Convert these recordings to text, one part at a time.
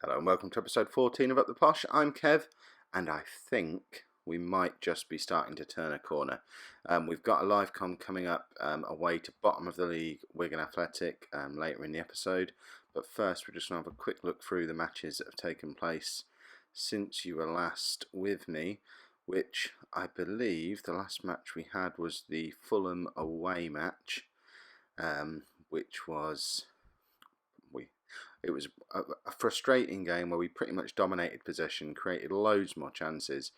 Hello and welcome to episode 14 of Up the Posh. I'm Kev, and I think we might just be starting to turn a corner. We've got a live com coming up away to bottom of the league, Wigan Athletic, later in the episode. But first, we're just going to have a quick look through the matches that have taken place since you were last with me, which I believe the last match we had was the Fulham away match, which was... It was a frustrating game where we pretty much dominated possession, created loads more chances,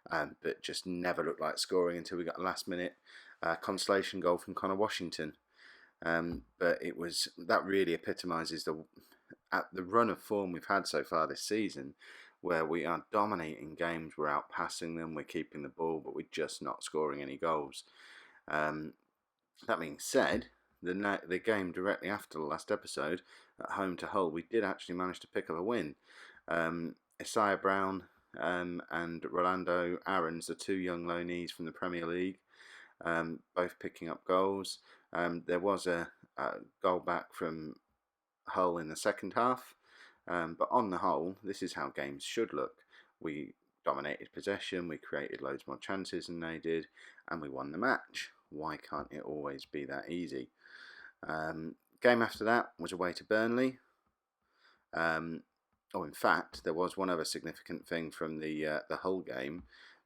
but just never looked like scoring until we got a last-minute consolation goal from Connor Washington. But it was that really epitomises the run of form we've had so far this season, where we are dominating games, we're outpassing them, we're keeping the ball, but we're just not scoring any goals. That being said, the game directly after the last episode, at home to Hull, we did actually manage to pick up a win. Isaiah Brown and Rolando Aarons, the two young loanees from the Premier League, both picking up goals. There was a goal back from Hull in the second half, but on the whole, this is how games should look. We dominated possession, we created loads more chances than they did, and we won the match. Why can't it always be that easy? Game after that was away to Burnley. In fact, there was one other significant thing from the Hull game,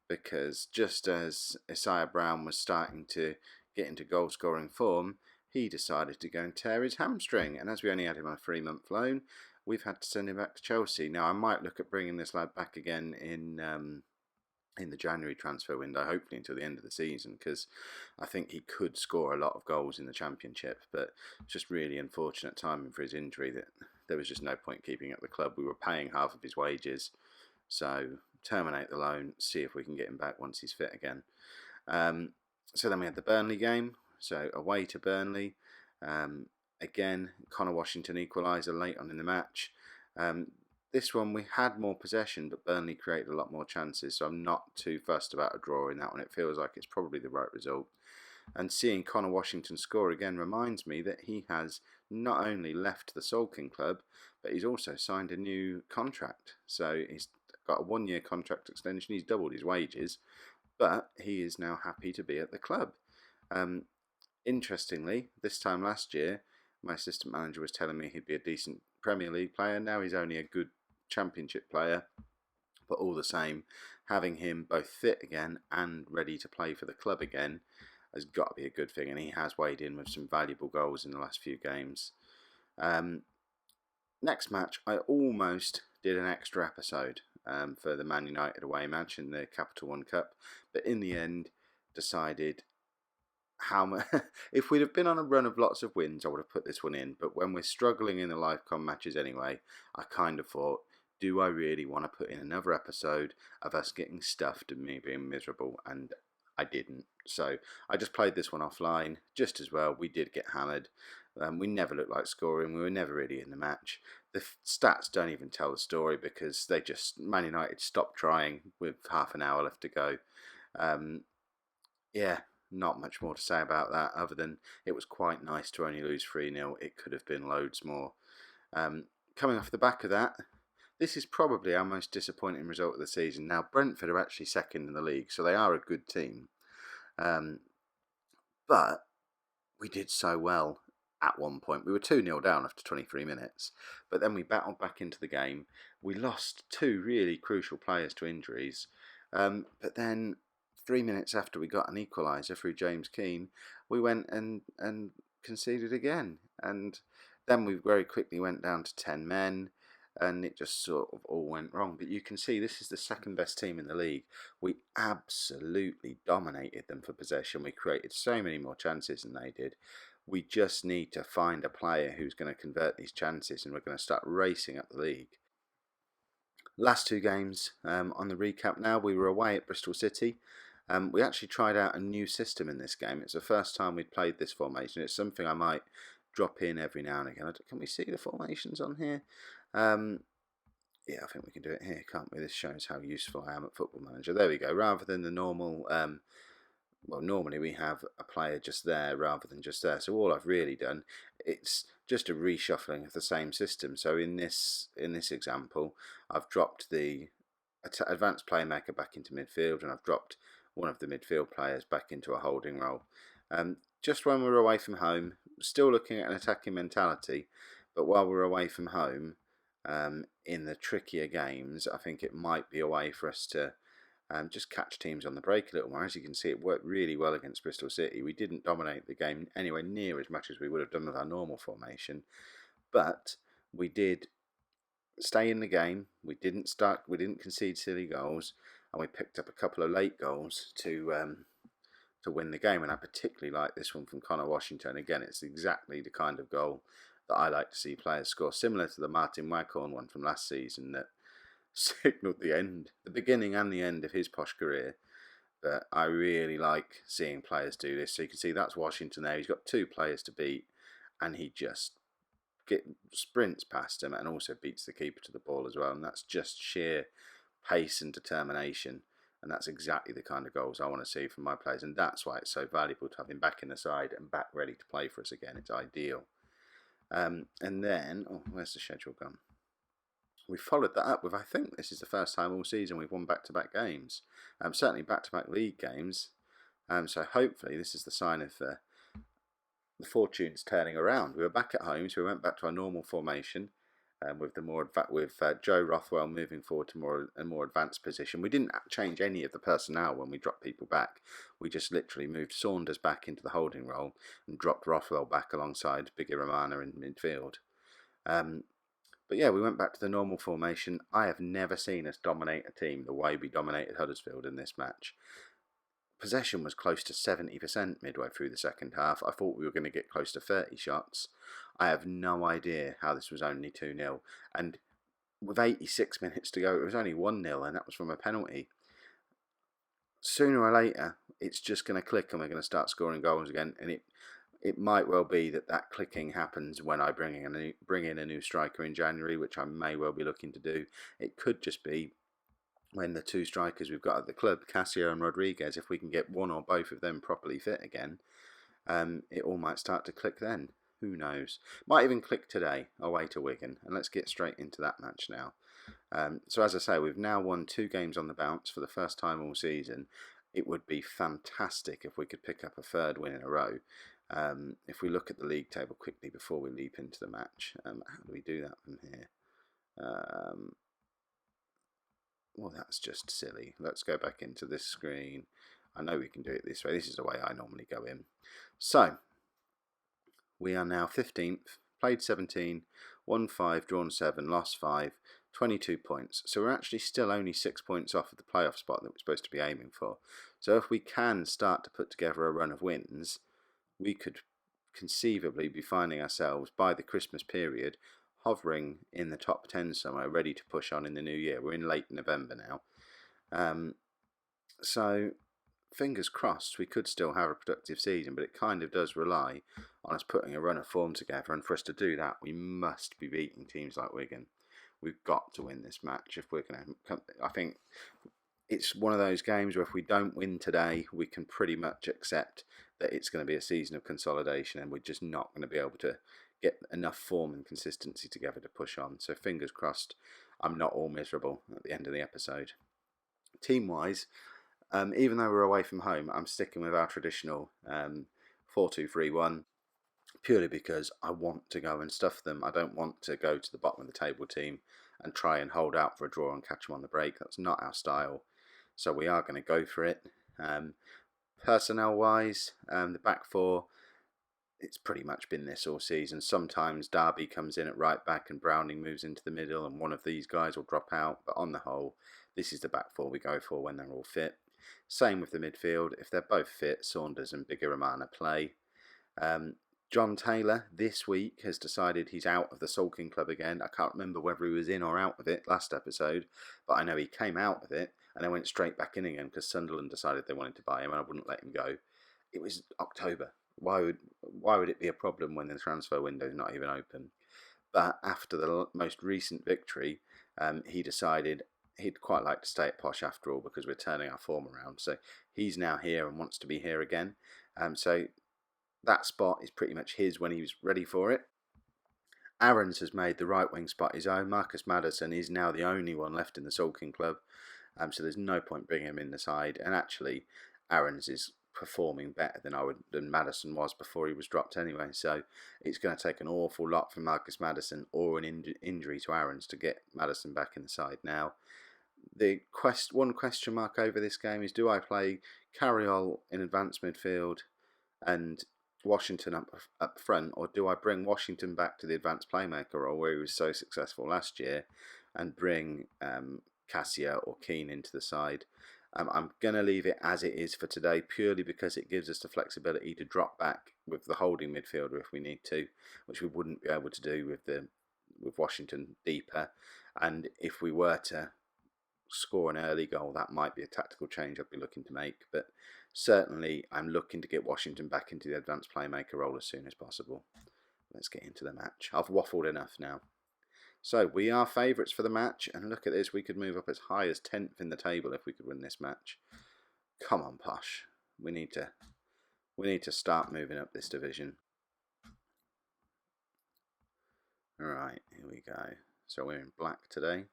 because just as Isaiah Brown was starting to get into goal-scoring form, he decided to go and tear his hamstring. And as we only had him on a 3-month loan, we've had to send him back to Chelsea. Now, I might look at bringing this lad back again in the January transfer window, hopefully until the end of the season, because I think he could score a lot of goals in the Championship, but it's just really unfortunate timing for his injury that there was just no point keeping at the club. We were paying half of his wages, so terminate the loan, see if we can get him back once he's fit again. So then we had the Burnley game, so away to Burnley. Again, Connor Washington equaliser late on in the match. This one we had more possession, but Burnley created a lot more chances, so I'm not too fussed about a draw in that one. It feels like it's probably the right result. And seeing Connor Washington score again reminds me that he has not only left the Salkin club, but he's also signed a new contract. So he's got a 1-year contract extension, he's doubled his wages, but he is now happy to be at the club. Interestingly, this time last year, my assistant manager was telling me he'd be a decent Premier League player. Now he's only a good Championship player, but all the same, having him both fit again and ready to play for the club again has got to be a good thing, and he has weighed in with some valuable goals in the last few games. Next match, I almost did an extra episode for the Man United away match in the Capital One Cup, but in the end decided if we'd have been on a run of lots of wins, I would have put this one in, but when we're struggling in the live com matches anyway, I kind of thought, do I really want to put in another episode of us getting stuffed and me being miserable? And I didn't. So I just played this one offline just as well. We did get hammered. We never looked like scoring. We were never really in the match. The stats don't even tell the story because Man United stopped trying with half an hour left to go. Not much more to say about that other than it was quite nice to only lose 3-0. It could have been loads more. Coming off the back of that, this is probably our most disappointing result of the season. Now, Brentford are actually second in the league, so they are a good team. But we did so well at one point. We were 2-0 down after 23 minutes, but then we battled back into the game. We lost 2 really crucial players to injuries, but then 3 minutes after we got an equaliser through James Keane, we went and conceded again. And then we very quickly went down to 10 men, and it just sort of all went wrong. But you can see this is the second best team in the league. We absolutely dominated them for possession. We created so many more chances than they did. We just need to find a player who's going to convert these chances, and we're going to start racing up the league. Last 2 games on the recap now. We were away at Bristol City. We actually tried out a new system in this game. It's the first time we'd played this formation. It's something I might drop in every now and again. Can we see the formations on here? I think we can do it here, can't we? This shows how useful I am at Football Manager. There we go. Rather than the normal, normally we have a player just there rather than just there. So all I've really done it's just a reshuffling of the same system. So in this example, I've dropped the advanced playmaker back into midfield, and I've dropped one of the midfield players back into a holding role. Just when we're away from home, still looking at an attacking mentality, but while we're away from home, in the trickier games, I think it might be a way for us to just catch teams on the break a little more. As you can see, it worked really well against Bristol City. We didn't dominate the game anywhere near as much as we would have done with our normal formation, but we did stay in the game. We didn't concede silly goals, and we picked up a couple of late goals to win the game. And I particularly like this one from Connor Washington. Again, it's exactly the kind of goal that I like to see players score, similar to the Martin Waghorn one from last season that signalled the beginning and the end of his Posh career. But I really like seeing players do this. So you can see that's Washington there. He's got two players to beat, and he just sprints past him and also beats the keeper to the ball as well. And that's just sheer pace and determination. And that's exactly the kind of goals I want to see from my players. And that's why it's so valuable to have him back in the side and back ready to play for us again. It's ideal. And then, where's the schedule gone? We followed that up with, I think this is the first time all season we've won back-to-back games. Certainly back-to-back league games. So hopefully this is the sign of the fortunes turning around. We were back at home, so we went back to our normal formation with Joe Rothwell moving forward to a more advanced position. We didn't change any of the personnel when we dropped people back. We just literally moved Saunders back into the holding role and dropped Rothwell back alongside Biggie Romana in midfield. But yeah, we went back to the normal formation. I have never seen us dominate a team the way we dominated Huddersfield in this match. Possession was close to 70% midway through the second half. I thought we were going to get close to 30 shots. I have no idea how this was only 2-0. And with 86 minutes to go, it was only 1-0, and that was from a penalty. Sooner or later, it's just going to click and we're going to start scoring goals again. And it might well be that clicking happens when I bring in a new striker in January, which I may well be looking to do. It could just be when the two strikers we've got at the club, Casio and Rodriguez, if we can get one or both of them properly fit again, it all might start to click then. Who knows? Might even click today away to Wigan. And let's get straight into that match now. So as I say, we've now won 2 games on the bounce for the first time all season. It would be fantastic if we could pick up a 3rd win in a row. If we look at the league table quickly before we leap into the match, how do we do that from here? Well, that's just silly. Let's go back into this screen. I know we can do it this way. This is the way I normally go in. So, we are now 15th, played 17, won 5, drawn 7, lost 5, 22 points. So we're actually still only 6 points off of the playoff spot that we're supposed to be aiming for. So if we can start to put together a run of wins, we could conceivably be finding ourselves by the Christmas period hovering in the top 10 somewhere, ready to push on in the new year. We're in late November now. So fingers crossed we could still have a productive season, but it kind of does rely on us putting a run of form together, and for us to do that we must be beating teams like Wigan. We've got to win this match if we're going to. I think it's one of those games where if we don't win today, we can pretty much accept that it's going to be a season of consolidation and we're just not going to be able to get enough form and consistency together to push on. So fingers crossed I'm not all miserable at the end of the episode. Team-wise, even though we're away from home, I'm sticking with our traditional 4-2-3-1 purely because I want to go and stuff them. I don't want to go to the bottom of the table team and try and hold out for a draw and catch them on the break. That's not our style. So we are going to go for it. Personnel-wise, the back four, it's pretty much been this all season. Sometimes Derby comes in at right back and Browning moves into the middle and one of these guys will drop out. But on the whole, this is the back four we go for when they're all fit. Same with the midfield. If they're both fit, Saunders and Biggie Romana play. John Taylor this week has decided he's out of the Sulking Club again. I can't remember whether he was in or out of it last episode, but I know he came out of it and then went straight back in again because Sunderland decided they wanted to buy him and I wouldn't let him go. It was October. Why would it be a problem when the transfer window is not even open? But after the most recent victory, he decided he'd quite like to stay at Posh after all because we're turning our form around. So he's now here and wants to be here again. So that spot is pretty much his when he was ready for it. Aarons has made the right wing spot his own. Marcus Maddison is now the only one left in the Sulking club, so there's no point bringing him in the side. And actually, Aarons is performing better than Maddison was before he was dropped anyway. So it's going to take an awful lot from Marcus Maddison or an injury to Aarons to get Maddison back in the side now. The one question mark over this game is, do I play Carriol in advanced midfield and Washington up front, or do I bring Washington back to the advanced playmaker role where he was so successful last year and bring Cassia or Keane into the side? I'm going to leave it as it is for today, purely because it gives us the flexibility to drop back with the holding midfielder if we need to, which we wouldn't be able to do with Washington deeper. And if we were to score an early goal, that might be a tactical change I'd be looking to make. But certainly I'm looking to get Washington back into the advanced playmaker role as soon as possible. Let's get into the match. I've waffled enough now. So we are favourites for the match, and look at this, we could move up as high as 10th in the table if we could win this match. Come on, Posh. We need to start moving up this division. Alright, here we go. So we're in black today.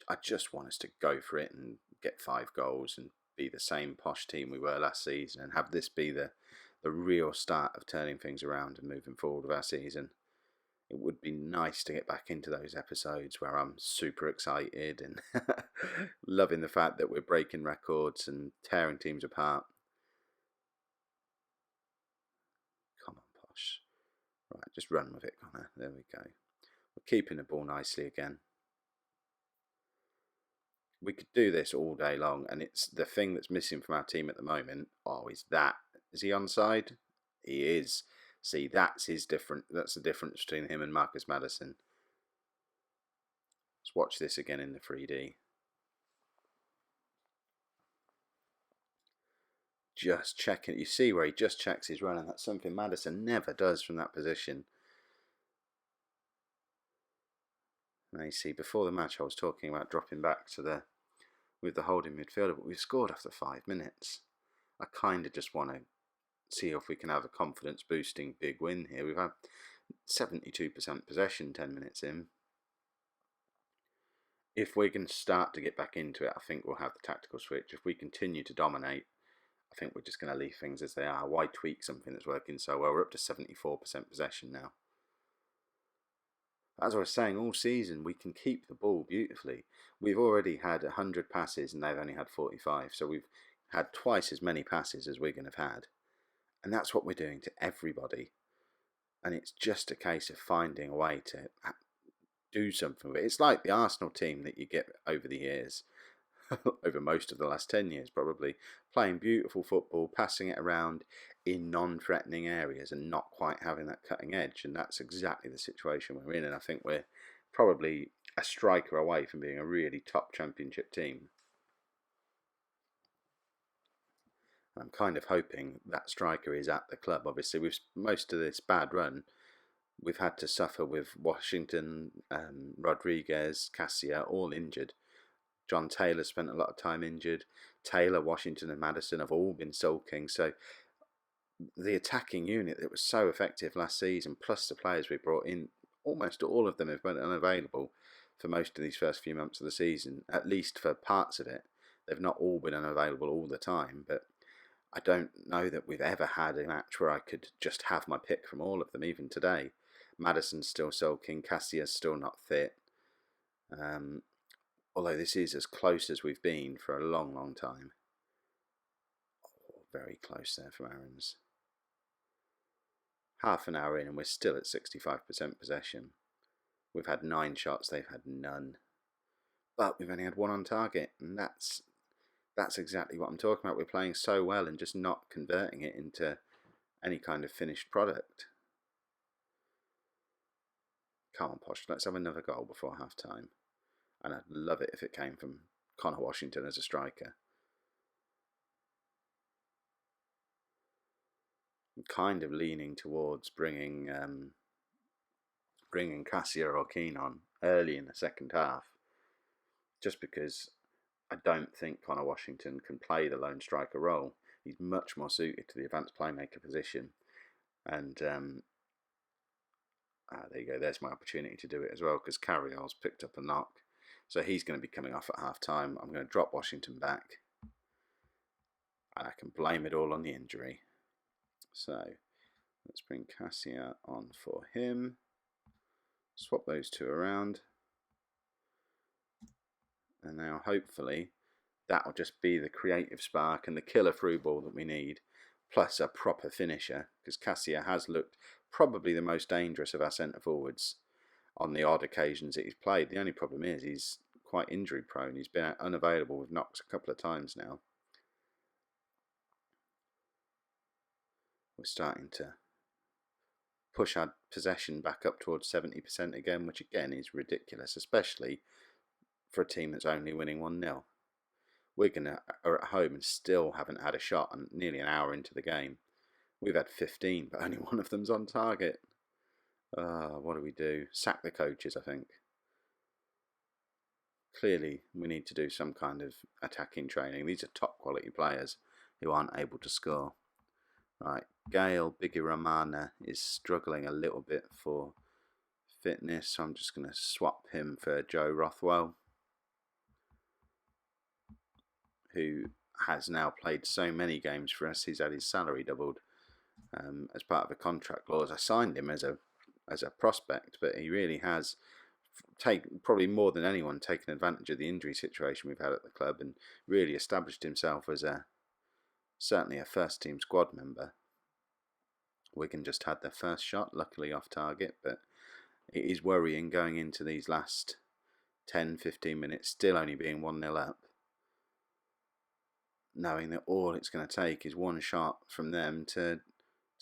I just want us to go for it and get 5 goals and be the same Posh team we were last season, and have this be the real start of turning things around and moving forward with our season. It would be nice to get back into those episodes where I'm super excited and loving the fact that we're breaking records and tearing teams apart. Come on, Posh. Right, just run with it, Connor. There we go. We're keeping the ball nicely again. We could do this all day long, and it's the thing that's missing from our team at the moment. Oh, is he onside? He is. See, that's the difference between him and Marcus Maddison. Let's watch this again in the 3D. Just checking. You see where he just checks his run, and that's something Maddison never does from that position. Now you see, before the match I was talking about dropping back with the holding midfielder, but we've scored after 5 minutes. I kind of just want to see if we can have a confidence boosting big win here. We've had 72% possession 10 minutes in. If we can start to get back into it, I think we'll have the tactical switch. If we continue to dominate, I think we're just going to leave things as they are. Why tweak something that's working so well? We're up to 74% possession now. As I was saying, all season we can keep the ball beautifully. We've already had 100 passes and they've only had 45. So we've had twice as many passes as Wigan have had. And that's what we're doing to everybody. And it's just a case of finding a way to do something with it. It's like the Arsenal team that you get over the years, over most of the last 10 years probably, playing beautiful football, passing it around in non-threatening areas and not quite having that cutting edge. And that's exactly the situation we're in. And I think we're probably a striker away from being a really top championship team. I'm kind of hoping that striker is at the club. Obviously, with most of this bad run, we've had to suffer with Washington, Rodriguez, Cassia, all injured. John Taylor spent a lot of time injured. Taylor, Washington and Maddison have all been sulking. So the attacking unit that was so effective last season, plus the players we brought in, almost all of them have been unavailable for most of these first few months of the season, at least for parts of it. They've not all been unavailable all the time, but I don't know that we've ever had a match where I could just have my pick from all of them, even today. Maddison's still sulking, Cassia's still not fit. Although this is as close as we've been for a long, long time. Oh, very close there from Aarons. Half an hour in and we're still at 65% possession. We've had 9 shots, they've had none. But we've only had 1 on target, and that's exactly what I'm talking about. We're playing so well and just not converting it into any kind of finished product. Come on, Posh, let's have another goal before half time. And I'd love it if it came from Connor Washington as a striker. I'm kind of leaning towards bringing Cassia or Keane on early in the second half, just because I don't think Connor Washington can play the lone striker role. He's much more suited to the advanced playmaker position. And there you go, there's my opportunity to do it as well, because Carriol's picked up a knock. So he's going to be coming off at half time. I'm going to drop Washington back. And I can blame it all on the injury. So let's bring Cassia on for him. Swap those two around. And now hopefully that'll just be the creative spark and the killer through ball that we need, plus a proper finisher, because Cassia has looked probably the most dangerous of our centre forwards on the odd occasions that he's played. The only problem is he's quite injury prone. He's been unavailable with knocks a couple of times now. We're starting to push our possession back up towards 70% again, which again is ridiculous, especially for a team that's only winning 1-0. Wigan are at home and still haven't had a shot, and nearly an hour into the game. We've had 15, but only one of them's on target. What do we do? Sack the coaches, I think. Clearly, we need to do some kind of attacking training. These are top quality players who aren't able to score. Right, Gail Bigiramana is struggling a little bit for fitness, so I'm just going to swap him for Joe Rothwell, who has now played so many games for us. He's had his salary doubled as part of a contract clause. I signed him as a prospect, but he really has probably more than anyone taken advantage of the injury situation we've had at the club and really established himself as certainly a first team squad member. Wigan just had their first shot, luckily off target, but it is worrying going into these last 10-15 minutes, still only being 1-0 up, knowing that all it's going to take is one shot from them to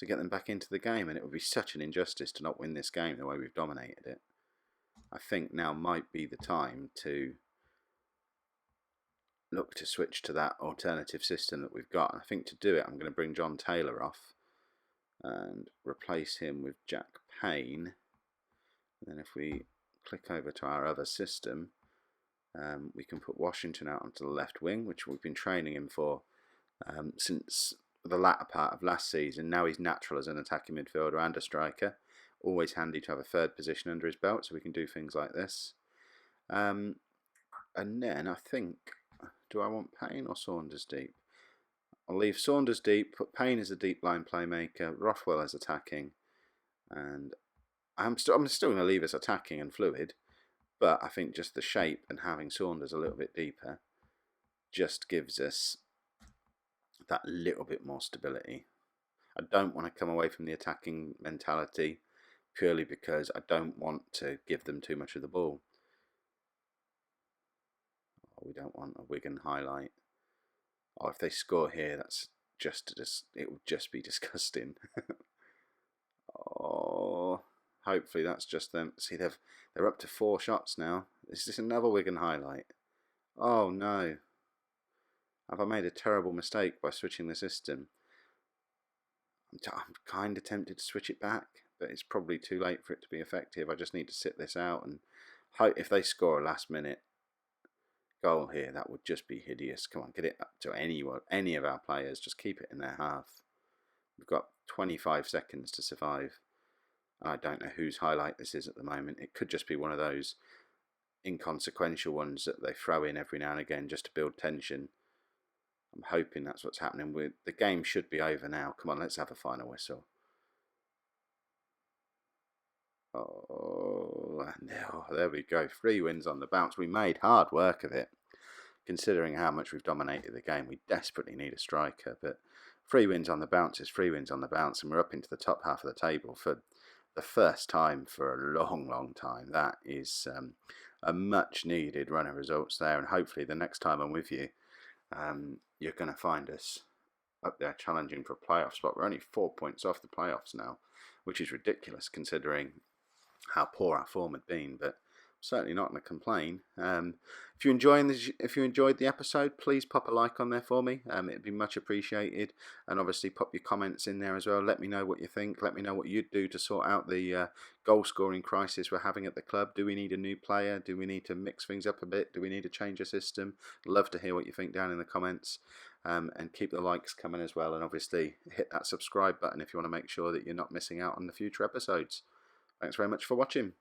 get them back into the game, and it would be such an injustice to not win this game the way we've dominated it. I think now might be the time to look to switch to that alternative system that we've got. And I think to do it, I'm going to bring John Taylor off and replace him with Jack Payne. And then if we click over to our other system, we can put Washington out onto the left wing, which we've been training him for since the latter part of last season. Now he's natural as an attacking midfielder and a striker. Always handy to have a third position under his belt, so we can do things like this. And then I think, do I want Payne or Saunders deep? I'll leave Saunders deep, put Payne as a deep line playmaker, Rothwell as attacking, and I'm still going to leave us attacking and fluid, but I think just the shape and having Saunders a little bit deeper just gives us that little bit more stability. I don't want to come away from the attacking mentality purely because I don't want to give them too much of the ball. We don't want a Wigan highlight. Oh, if they score here, that's it would just be disgusting. Oh, hopefully that's just them. See, they're up to 4 shots now. Is this another Wigan highlight? Oh no. Have I made a terrible mistake by switching the system? I'm kind of tempted to switch it back, but it's probably too late for it to be effective. I just need to sit this out and hope if they score a last minute goal here, that would just be hideous. Come on, get it up to any of our players. Just keep it in their half. We've got 25 seconds to survive. I don't know whose highlight this is at the moment. It could just be one of those inconsequential ones that they throw in every now and again just to build tension. I'm hoping that's what's happening. The game should be over now. Come on, let's have a final whistle. Oh, and there we go. 3 wins on the bounce. We made hard work of it, considering how much we've dominated the game. We desperately need a striker, but 3 wins on the bounce is 3 wins on the bounce, and we're up into the top half of the table for the first time for a long, long time. That is a much needed run of results there, and hopefully the next time I'm with you, you're going to find us up there challenging for a playoff spot. We're only 4 points off the playoffs now, which is ridiculous considering how poor our form had been, but certainly not going to complain. If you enjoyed the episode, please pop a like on there for me. It'd be much appreciated, and obviously pop your comments in there as well. Let me know what you think. Let me know what you'd do to sort out the goal scoring crisis we're having at the club. Do we need a new player? Do we need to mix things up a bit? Do we need to change a system? Love to hear what you think down in the comments. And keep the likes coming as well, and obviously hit that subscribe button if you want to make sure that you're not missing out on the future episodes. Thanks very much for watching.